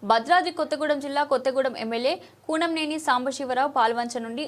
భద్రాద్రి కొత్తగూడెం జిల్లా కొత్తగూడెం ఎమ్మెల్యే కూనంనేని సాంబశివరావు పాల్వంచ నుండి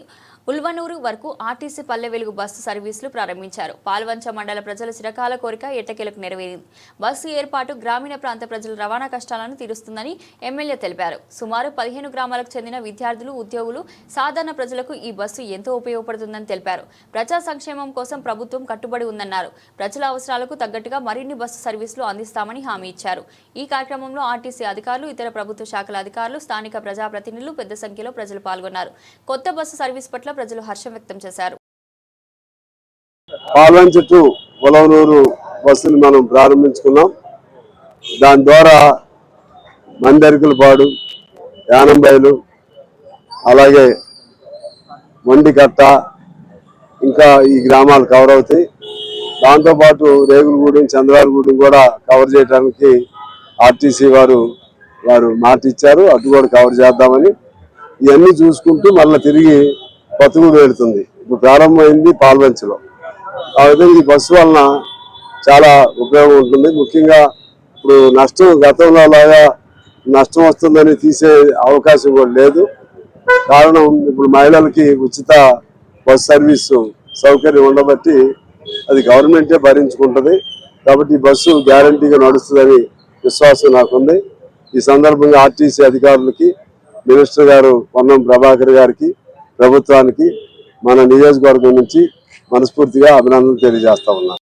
ఉల్వనూరు వరకు ఆర్టీసీ పల్లె వెలుగు బస్సు సర్వీసులు ప్రారంభించారు. పాల్వంచ మండల ప్రజల చిరకాల కోరిక ఎట్టకేలకు నెరవేరింది. బస్సు ఏర్పాటు గ్రామీణ ప్రాంత ప్రజల రవాణా కష్టాలను తీరుస్తుందని ఎమ్మెల్యే తెలిపారు. సుమారు 15 గ్రామాలకు చెందిన విద్యార్థులు, ఉద్యోగులు, సాధారణ ప్రజలకు ఈ బస్సు ఎంతో ఉపయోగపడుతుందని తెలిపారు. ప్రజా సంక్షేమం కోసం ప్రభుత్వం కట్టుబడి ఉందన్నారు. ప్రజల అవసరాలకు తగ్గట్టుగా మరిన్ని బస్సు సర్వీసులు అందిస్తామని హామీ ఇచ్చారు. ఈ కార్యక్రమంలో ఆర్టీసీ అధికారులు, ఇతర ప్రభుత్వ శాఖల అధికారులు, స్థానిక ప్రజాప్రతినిధులు పెద్ద సంఖ్యలో ప్రజలు పాల్గొన్నారు. కొత్త బస్సు సర్వీస్ పట్ల ప్రజలు హర్షం వ్యక్తం చేశారు. పాల్వంచ టు ఉలవనూరు బస్సును మనం ప్రారంభించుకున్నాం. దాని ద్వారా మందరికలపాడు, యానంబైలు, అలాగే మొండికట్ట ఇంకా ఈ గ్రామాలు కవర్ అవుతాయి. దాంతోపాటు రేగులగూడెం, చంద్రాలగూడెం కూడా కవర్ చేయడానికి ఆర్టీసీ వారు మాట ఇచ్చారు. అటు కూడా కవర్ చేద్దామని ఇవన్నీ చూసుకుంటూ మళ్ళీ తిరిగి కొత్తగూడెం వెళుతుంది. ఇప్పుడు ప్రారంభమైంది పాల్వంచలో. ఆ విధంగా ఈ బస్సు వలన చాలా ఉపయోగం ఉంటుంది. ముఖ్యంగా ఇప్పుడు నష్టం గతంలో లాగా నష్టం వస్తుందని తీసే అవకాశం కూడా లేదు. కారణం ఇప్పుడు మహిళలకి ఉచిత బస్ సర్వీసు సౌకర్యం ఉండబట్టి అది గవర్నమెంటే భరించుకుంటుంది. కాబట్టి ఈ బస్సు గ్యారంటీగా నడుస్తుందని విశ్వాసం నాకుంది. ఈ సందర్భంగా ఆర్టీసీ అధికారులకి, మినిస్టర్ గారు పొన్నం ప్రభాకర్ గారికి, ప్రభుత్వానికి మన నియోజకవర్గం నుంచి మనస్ఫూర్తిగా అభినందనలు తెలియజేస్తా ఉన్నాను.